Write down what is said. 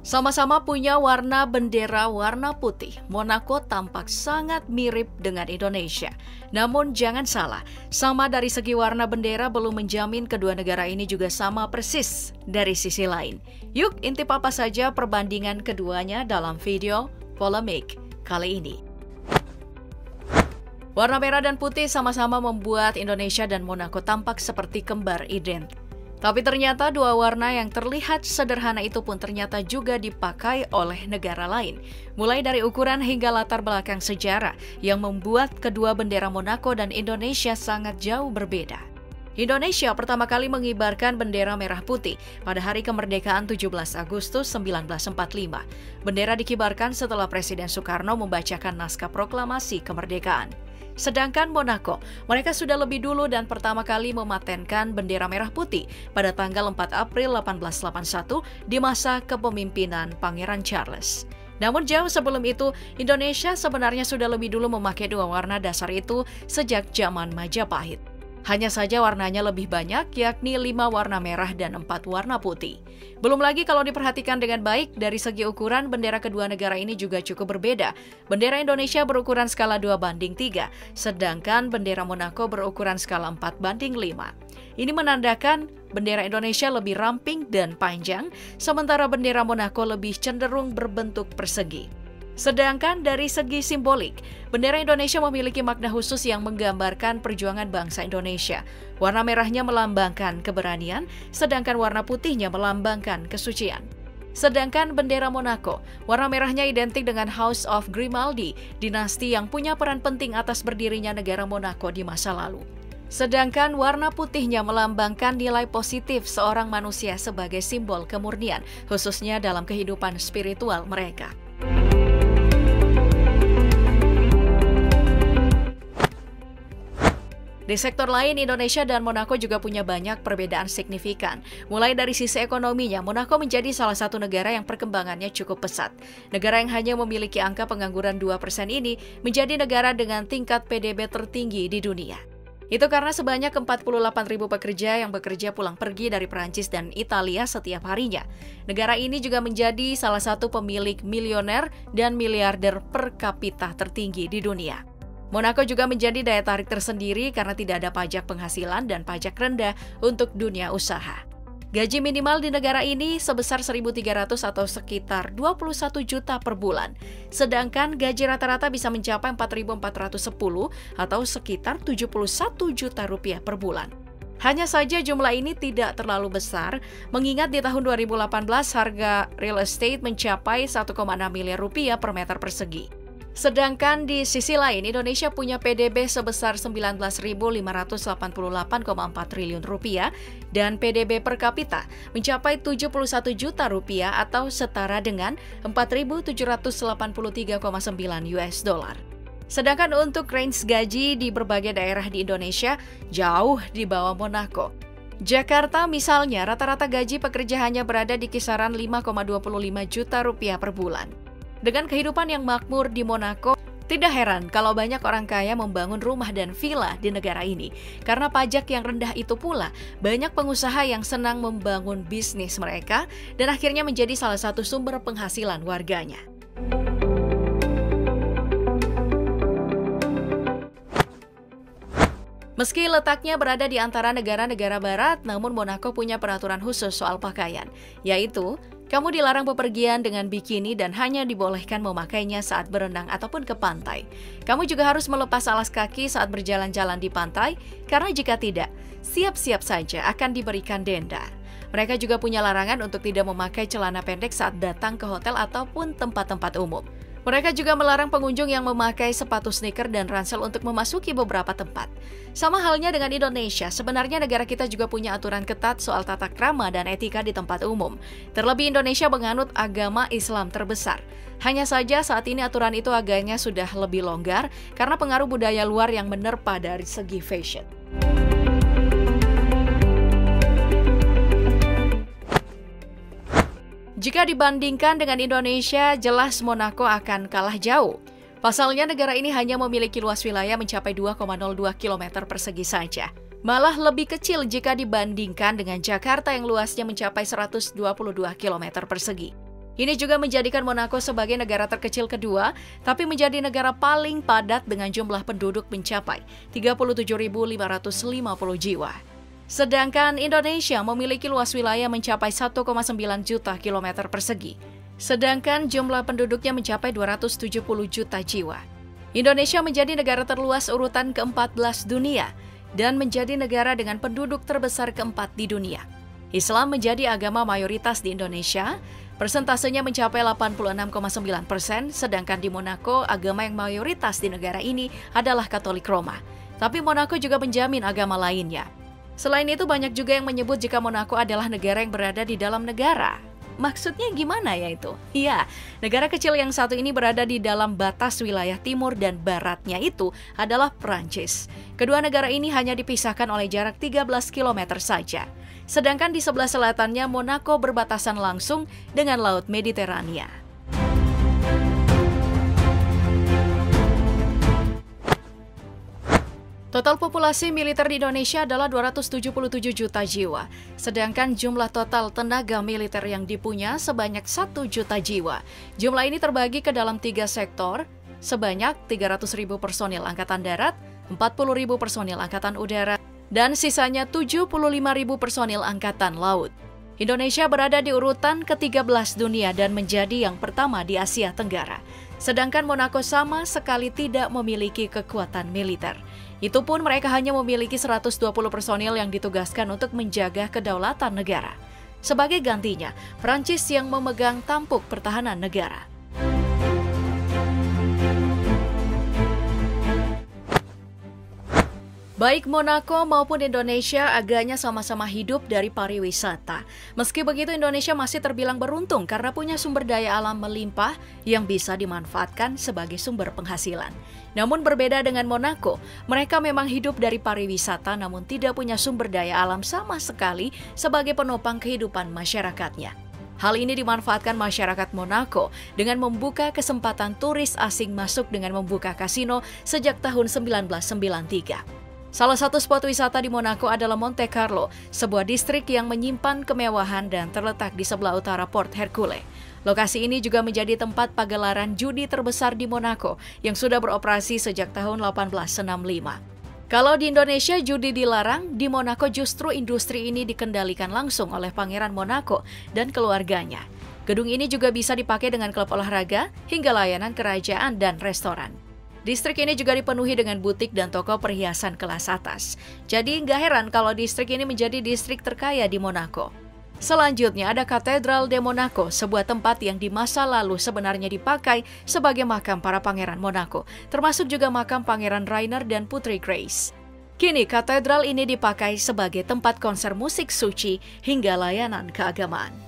Sama-sama punya warna bendera warna putih, Monaco tampak sangat mirip dengan Indonesia. Namun jangan salah, sama dari segi warna bendera belum menjamin kedua negara ini juga sama persis dari sisi lain. Yuk intip apa saja perbandingan keduanya dalam video polemik kali ini. Warna merah dan putih sama-sama membuat Indonesia dan Monaco tampak seperti kembar identik. Tapi ternyata dua warna yang terlihat sederhana itu pun ternyata juga dipakai oleh negara lain. Mulai dari ukuran hingga latar belakang sejarah yang membuat kedua bendera Monaco dan Indonesia sangat jauh berbeda. Indonesia pertama kali mengibarkan bendera merah putih pada hari kemerdekaan 17 Agustus 1945. Bendera dikibarkan setelah Presiden Soekarno membacakan naskah proklamasi kemerdekaan. Sedangkan Monaco, mereka sudah lebih dulu dan pertama kali mematenkan bendera merah putih pada tanggal 4 April 1881 di masa kepemimpinan Pangeran Charles. Namun jauh sebelum itu, Indonesia sebenarnya sudah lebih dulu memakai dua warna dasar itu sejak zaman Majapahit. Hanya saja warnanya lebih banyak, yakni 5 warna merah dan 4 warna putih. Belum lagi kalau diperhatikan dengan baik, dari segi ukuran bendera kedua negara ini juga cukup berbeda. Bendera Indonesia berukuran skala 2:3, sedangkan bendera Monaco berukuran skala 4:5. Ini menandakan bendera Indonesia lebih ramping dan panjang, sementara bendera Monaco lebih cenderung berbentuk persegi. Sedangkan dari segi simbolik, bendera Indonesia memiliki makna khusus yang menggambarkan perjuangan bangsa Indonesia. Warna merahnya melambangkan keberanian, sedangkan warna putihnya melambangkan kesucian. Sedangkan bendera Monaco, warna merahnya identik dengan House of Grimaldi, dinasti yang punya peran penting atas berdirinya negara Monaco di masa lalu. Sedangkan warna putihnya melambangkan nilai positif seorang manusia sebagai simbol kemurnian, khususnya dalam kehidupan spiritual mereka. Di sektor lain, Indonesia dan Monaco juga punya banyak perbedaan signifikan. Mulai dari sisi ekonominya, Monaco menjadi salah satu negara yang perkembangannya cukup pesat. Negara yang hanya memiliki angka pengangguran 2% ini menjadi negara dengan tingkat PDB tertinggi di dunia. Itu karena sebanyak 48.000 pekerja yang bekerja pulang pergi dari Perancis dan Italia setiap harinya. Negara ini juga menjadi salah satu pemilik milioner dan miliarder per kapita tertinggi di dunia. Monaco juga menjadi daya tarik tersendiri karena tidak ada pajak penghasilan dan pajak rendah untuk dunia usaha. Gaji minimal di negara ini sebesar 1.300 atau sekitar 21 juta per bulan. Sedangkan gaji rata-rata bisa mencapai 4.410 atau sekitar 71 juta rupiah per bulan. Hanya saja jumlah ini tidak terlalu besar, mengingat di tahun 2018 harga real estate mencapai 1,6 miliar rupiah per meter persegi. Sedangkan di sisi lain, Indonesia punya PDB sebesar 19.588,4 triliun rupiah dan PDB per kapita mencapai 71 juta rupiah atau setara dengan 4.783,9 US dollar. Sedangkan untuk range gaji di berbagai daerah di Indonesia jauh di bawah Monaco. Jakarta misalnya, rata-rata gaji pekerja hanya berada di kisaran 5,25 juta rupiah per bulan. Dengan kehidupan yang makmur di Monaco, tidak heran kalau banyak orang kaya membangun rumah dan villa di negara ini. Karena pajak yang rendah itu pula, banyak pengusaha yang senang membangun bisnis mereka dan akhirnya menjadi salah satu sumber penghasilan warganya. Meski letaknya berada di antara negara-negara barat, namun Monaco punya peraturan khusus soal pakaian, yaitu kamu dilarang bepergian dengan bikini dan hanya dibolehkan memakainya saat berenang ataupun ke pantai. Kamu juga harus melepas alas kaki saat berjalan-jalan di pantai, karena jika tidak, siap-siap saja akan diberikan denda. Mereka juga punya larangan untuk tidak memakai celana pendek saat datang ke hotel ataupun tempat-tempat umum. Mereka juga melarang pengunjung yang memakai sepatu sneaker dan ransel untuk memasuki beberapa tempat. Sama halnya dengan Indonesia, sebenarnya negara kita juga punya aturan ketat soal tata krama dan etika di tempat umum. Terlebih Indonesia menganut agama Islam terbesar. Hanya saja saat ini aturan itu agaknya sudah lebih longgar karena pengaruh budaya luar yang menerpa dari segi fashion. Jika dibandingkan dengan Indonesia, jelas Monaco akan kalah jauh. Pasalnya negara ini hanya memiliki luas wilayah mencapai 2,02 km persegi saja. Malah lebih kecil jika dibandingkan dengan Jakarta yang luasnya mencapai 122 km persegi. Ini juga menjadikan Monaco sebagai negara terkecil kedua, tapi menjadi negara paling padat dengan jumlah penduduk mencapai 37.550 jiwa. Sedangkan Indonesia memiliki luas wilayah mencapai 1,9 juta kilometer persegi. Sedangkan jumlah penduduknya mencapai 270 juta jiwa. Indonesia menjadi negara terluas urutan ke-14 dunia dan menjadi negara dengan penduduk terbesar keempat di dunia. Islam menjadi agama mayoritas di Indonesia, persentasenya mencapai 86,9%, sedangkan di Monaco agama yang mayoritas di negara ini adalah Katolik Roma. Tapi Monaco juga menjamin agama lainnya. Selain itu banyak juga yang menyebut jika Monaco adalah negara yang berada di dalam negara. Maksudnya gimana ya itu? Iya, negara kecil yang satu ini berada di dalam batas wilayah timur dan baratnya itu adalah Prancis. Kedua negara ini hanya dipisahkan oleh jarak 13 km saja. Sedangkan di sebelah selatannya Monaco berbatasan langsung dengan Laut Mediterania. Total populasi militer di Indonesia adalah 277 juta jiwa, sedangkan jumlah total tenaga militer yang dipunya sebanyak 1 juta jiwa. Jumlah ini terbagi ke dalam 3 sektor, sebanyak 300.000 personil Angkatan Darat, 40.000 personil Angkatan Udara, dan sisanya 75.000 personil Angkatan Laut. Indonesia berada di urutan ke-13 dunia dan menjadi yang pertama di Asia Tenggara. Sedangkan Monaco sama sekali tidak memiliki kekuatan militer. Itu pun mereka hanya memiliki 120 personil yang ditugaskan untuk menjaga kedaulatan negara. Sebagai gantinya, Prancis yang memegang tampuk pertahanan negara. Baik Monaco maupun Indonesia agaknya sama-sama hidup dari pariwisata. Meski begitu, Indonesia masih terbilang beruntung karena punya sumber daya alam melimpah yang bisa dimanfaatkan sebagai sumber penghasilan. Namun berbeda dengan Monaco, mereka memang hidup dari pariwisata namun tidak punya sumber daya alam sama sekali sebagai penopang kehidupan masyarakatnya. Hal ini dimanfaatkan masyarakat Monaco dengan membuka kesempatan turis asing masuk dengan membuka kasino sejak tahun 1993. Salah satu spot wisata di Monaco adalah Monte Carlo, sebuah distrik yang menyimpan kemewahan dan terletak di sebelah utara Port Hercule. Lokasi ini juga menjadi tempat pagelaran judi terbesar di Monaco yang sudah beroperasi sejak tahun 1865. Kalau di Indonesia judi dilarang, di Monaco justru industri ini dikendalikan langsung oleh Pangeran Monaco dan keluarganya. Gedung ini juga bisa dipakai dengan klub olahraga hingga layanan kerajaan dan restoran. Distrik ini juga dipenuhi dengan butik dan toko perhiasan kelas atas. Jadi nggak heran kalau distrik ini menjadi distrik terkaya di Monaco. Selanjutnya ada Katedral de Monaco, sebuah tempat yang di masa lalu sebenarnya dipakai sebagai makam para pangeran Monaco, termasuk juga makam Pangeran Rainier dan Putri Grace. Kini katedral ini dipakai sebagai tempat konser musik suci hingga layanan keagamaan.